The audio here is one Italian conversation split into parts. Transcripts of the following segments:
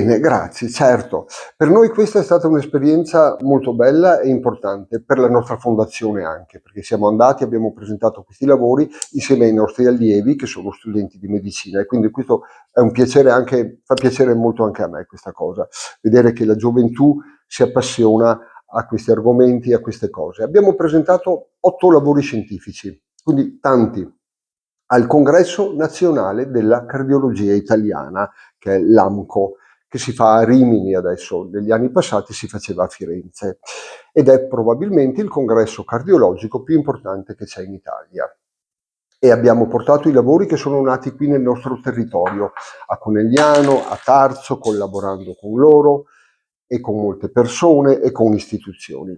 Bene, grazie, certo. Per noi questa è stata un'esperienza molto bella e importante, per la nostra fondazione anche, perché siamo andati, abbiamo presentato questi lavori insieme ai nostri allievi che sono studenti di medicina, e quindi questo è un piacere anche, fa piacere molto anche a me questa cosa, vedere che la gioventù si appassiona a questi argomenti, a queste cose. Abbiamo presentato 8 lavori scientifici, quindi tanti, al Congresso Nazionale della Cardiologia Italiana, che è l'AMCO, che si fa a Rimini adesso, negli anni passati si faceva a Firenze, ed è probabilmente il congresso cardiologico più importante che c'è in Italia. E abbiamo portato i lavori che sono nati qui nel nostro territorio, a Conegliano, a Tarso, collaborando con loro e con molte persone e con istituzioni.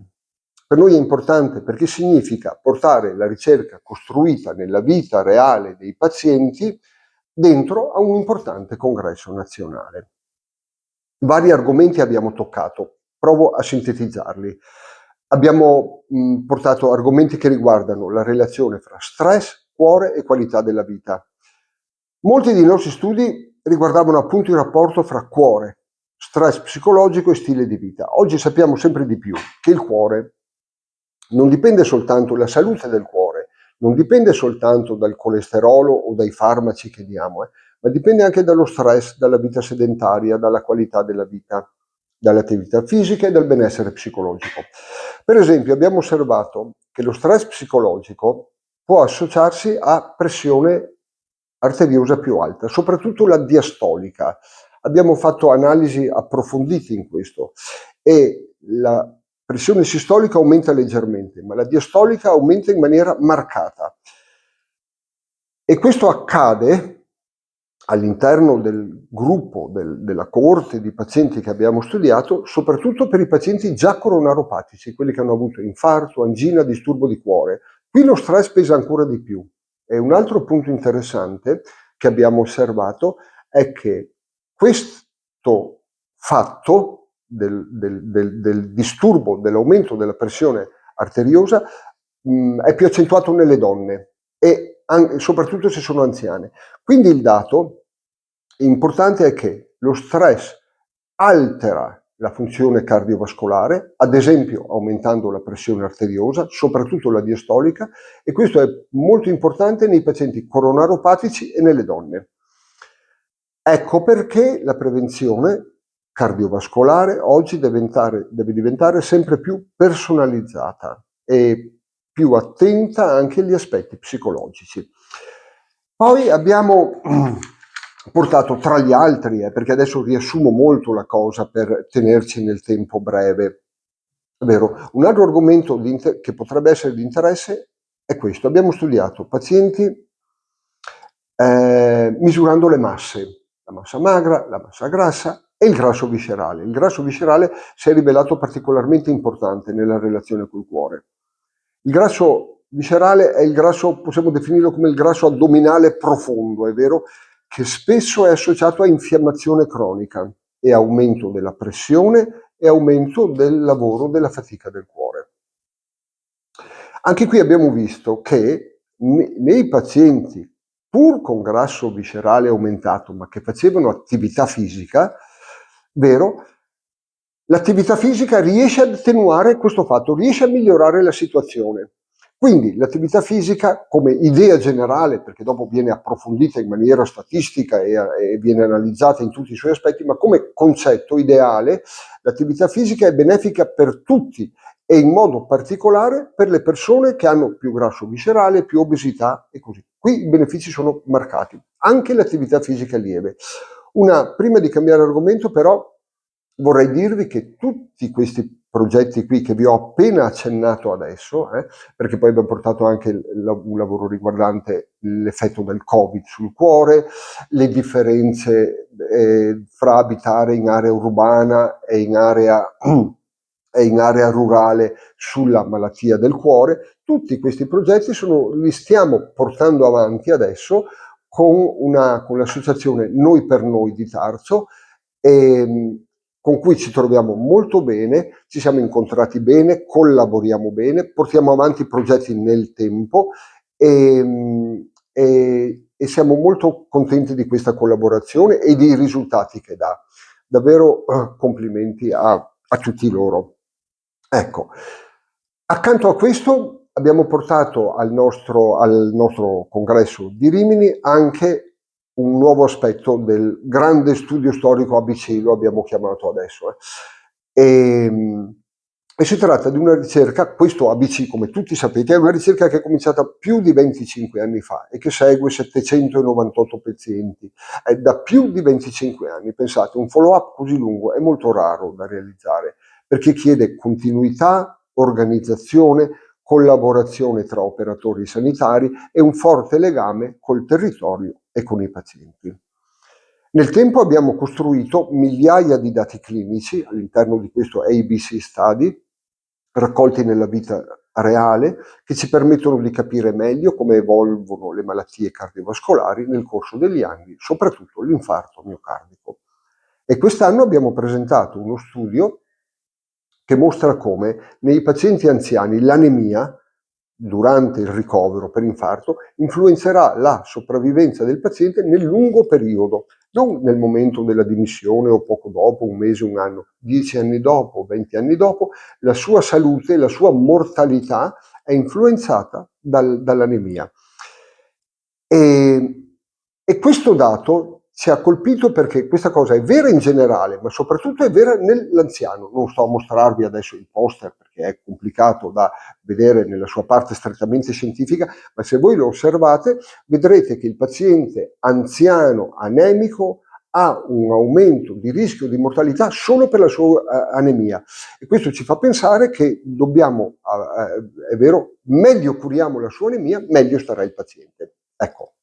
Per noi è importante perché significa portare la ricerca costruita nella vita reale dei pazienti dentro a un importante congresso nazionale. Vari argomenti abbiamo toccato, provo a sintetizzarli. Abbiamo portato argomenti che riguardano la relazione fra stress, cuore e qualità della vita. Molti dei nostri studi riguardavano appunto il rapporto fra cuore, stress psicologico e stile di vita. Oggi sappiamo sempre di più che il cuore non dipende soltanto, la salute del cuore, non dipende soltanto dal colesterolo o dai farmaci che diamo, ma dipende anche dallo stress, dalla vita sedentaria, dalla qualità della vita, dall'attività fisica e dal benessere psicologico. Per esempio, abbiamo osservato che lo stress psicologico può associarsi a pressione arteriosa più alta, soprattutto la diastolica. Abbiamo fatto analisi approfondite in questo e la pressione sistolica aumenta leggermente, ma la diastolica aumenta in maniera marcata. E questo accade all'interno del gruppo, della coorte di pazienti che abbiamo studiato, soprattutto per i pazienti già coronaropatici, quelli che hanno avuto infarto, angina, disturbo di cuore. Qui lo stress pesa ancora di più. E un altro punto interessante che abbiamo osservato è che questo fatto del disturbo, dell'aumento della pressione arteriosa, è più accentuato nelle donne e soprattutto se sono anziane. Quindi il dato importante è che lo stress altera la funzione cardiovascolare, ad esempio aumentando la pressione arteriosa, soprattutto la diastolica, e questo è molto importante nei pazienti coronaropatici e nelle donne. Ecco perché la prevenzione cardiovascolare oggi deve diventare sempre più personalizzata e più attenta anche agli aspetti psicologici. Poi abbiamo portato tra gli altri, perché adesso riassumo molto la cosa per tenerci nel tempo breve, ovvero un altro argomento che potrebbe essere di interesse è questo. Abbiamo studiato pazienti misurando le masse, la massa magra, la massa grassa e il grasso viscerale. Il grasso viscerale si è rivelato particolarmente importante nella relazione col cuore. Il grasso viscerale è il grasso, possiamo definirlo come il grasso addominale profondo, è vero, che spesso è associato a infiammazione cronica e aumento della pressione e aumento del lavoro della fatica del cuore. Anche qui abbiamo visto che nei pazienti pur con grasso viscerale aumentato, ma che facevano attività fisica, vero, l'attività fisica riesce ad attenuare questo fatto, riesce a migliorare la situazione. Quindi l'attività fisica come idea generale, perché dopo viene approfondita in maniera statistica e viene analizzata in tutti i suoi aspetti, ma come concetto ideale, l'attività fisica è benefica per tutti e in modo particolare per le persone che hanno più grasso viscerale, più obesità e così. Qui i benefici sono marcati, anche l'attività fisica lieve. Prima di cambiare argomento però vorrei dirvi che tutti questi progetti qui che vi ho appena accennato adesso, perché poi abbiamo portato anche un lavoro riguardante l'effetto del Covid sul cuore, le differenze fra abitare in area urbana e in area rurale sulla malattia del cuore. Tutti questi progetti li stiamo portando avanti adesso con l'associazione Noi per Noi di Tarso, con cui ci troviamo molto bene, ci siamo incontrati bene, collaboriamo bene, portiamo avanti progetti nel tempo e siamo molto contenti di questa collaborazione e dei risultati che dà. davvero complimenti a tutti loro. Ecco, accanto a questo abbiamo portato al nostro congresso di Rimini anche un nuovo aspetto del grande studio storico ABC, lo abbiamo chiamato adesso. E si tratta di una ricerca, questo ABC come tutti sapete è una ricerca che è cominciata più di 25 anni fa e che segue 798 pazienti, è da più di 25 anni, pensate, un follow-up così lungo è molto raro da realizzare perché chiede continuità, organizzazione, collaborazione tra operatori sanitari e un forte legame col territorio e con i pazienti. Nel tempo abbiamo costruito migliaia di dati clinici all'interno di questo ABC Study, raccolti nella vita reale, che ci permettono di capire meglio come evolvono le malattie cardiovascolari nel corso degli anni, soprattutto l'infarto miocardico. E quest'anno abbiamo presentato uno studio che mostra come nei pazienti anziani l'anemia durante il ricovero per infarto influenzerà la sopravvivenza del paziente nel lungo periodo, non nel momento della dimissione o poco dopo, un mese, un anno, 10 anni dopo, 20 anni dopo, la sua salute, la sua mortalità è influenzata dall'anemia. E questo dato ci ha colpito perché questa cosa è vera in generale, ma soprattutto è vera nell'anziano. Non sto a mostrarvi adesso il poster perché è complicato da vedere nella sua parte strettamente scientifica, ma se voi lo osservate vedrete che il paziente anziano anemico ha un aumento di rischio di mortalità solo per la sua anemia. E questo ci fa pensare che dobbiamo, è vero, meglio curiamo la sua anemia, meglio starà il paziente. Ecco,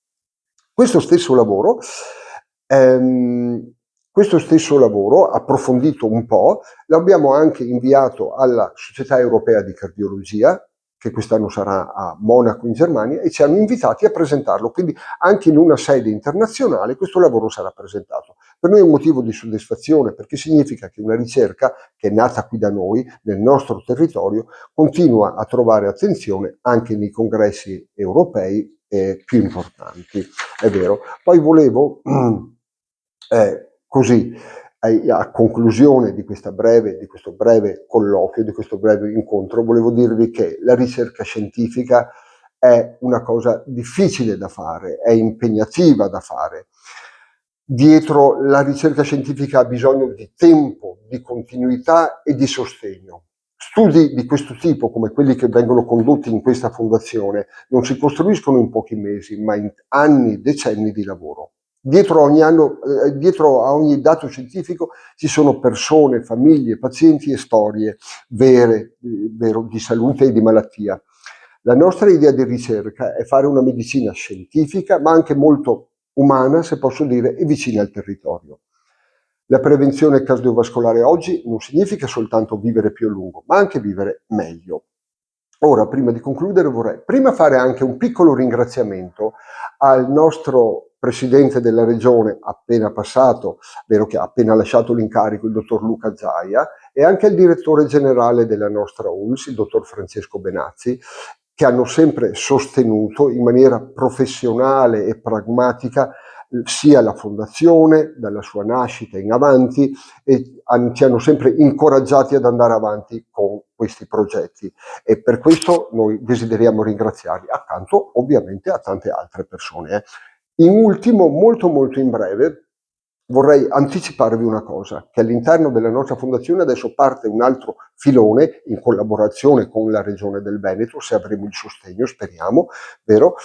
questo stesso lavoro approfondito un po', l'abbiamo anche inviato alla Società Europea di Cardiologia, che quest'anno sarà a Monaco in Germania, e ci hanno invitati a presentarlo. Quindi anche in una sede internazionale questo lavoro sarà presentato. Per noi è un motivo di soddisfazione perché significa che una ricerca che è nata qui da noi, nel nostro territorio, continua a trovare attenzione anche nei congressi europei più importanti. È vero. Poi volevo così a conclusione di questo breve colloquio, di questo breve incontro, volevo dirvi che la ricerca scientifica è una cosa difficile da fare, è impegnativa da fare. Dietro la ricerca scientifica ha bisogno di tempo, di continuità e di sostegno. Studi di questo tipo, come quelli che vengono condotti in questa fondazione, non si costruiscono in pochi mesi, ma in anni, decenni di lavoro. Dietro a ogni dato scientifico ci sono persone, famiglie, pazienti e storie vere di salute e di malattia. La nostra idea di ricerca è fare una medicina scientifica, ma anche molto umana, se posso dire, e vicina al territorio. La prevenzione cardiovascolare oggi non significa soltanto vivere più a lungo, ma anche vivere meglio. Ora, prima di concludere, vorrei prima fare anche un piccolo ringraziamento al nostro presidente della regione appena passato, vero che ha appena lasciato l'incarico, il dottor Luca Zaia, e anche al direttore generale della nostra ULS, il dottor Francesco Benazzi, che hanno sempre sostenuto in maniera professionale e pragmatica sia la fondazione, dalla sua nascita in avanti, e ci hanno sempre incoraggiati ad andare avanti con questi progetti. E per questo noi desideriamo ringraziarli, accanto ovviamente a tante altre persone. In ultimo, molto molto in breve, vorrei anticiparvi una cosa, che all'interno della nostra fondazione adesso parte un altro filone in collaborazione con la Regione del Veneto, se avremo il sostegno, speriamo, vero?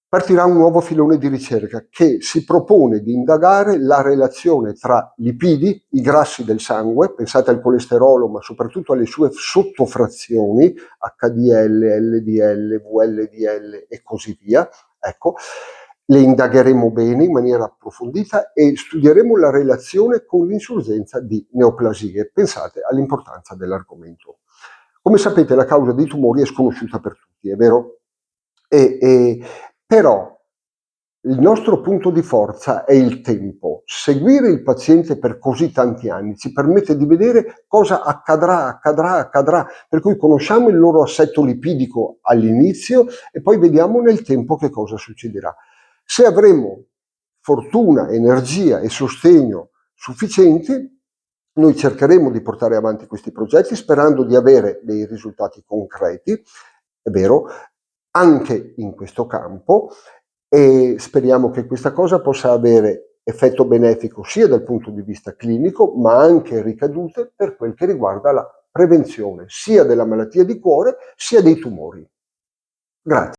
Partirà un nuovo filone di ricerca che si propone di indagare la relazione tra lipidi, i grassi del sangue, pensate al colesterolo, ma soprattutto alle sue sottofrazioni, HDL, LDL, VLDL e così via. Ecco, le indagheremo bene in maniera approfondita e studieremo la relazione con l'insorgenza di neoplasie. Pensate all'importanza dell'argomento. Come sapete, la causa dei tumori è sconosciuta per tutti, è vero? Però il nostro punto di forza è il tempo. Seguire il paziente per così tanti anni ci permette di vedere cosa accadrà, per cui conosciamo il loro assetto lipidico all'inizio e poi vediamo nel tempo che cosa succederà. Se avremo fortuna, energia e sostegno sufficienti. Noi cercheremo di portare avanti questi progetti sperando di avere dei risultati concreti, è vero, anche in questo campo, e speriamo che questa cosa possa avere effetto benefico sia dal punto di vista clinico, ma anche ricadute per quel che riguarda la prevenzione sia della malattia di cuore sia dei tumori. Grazie.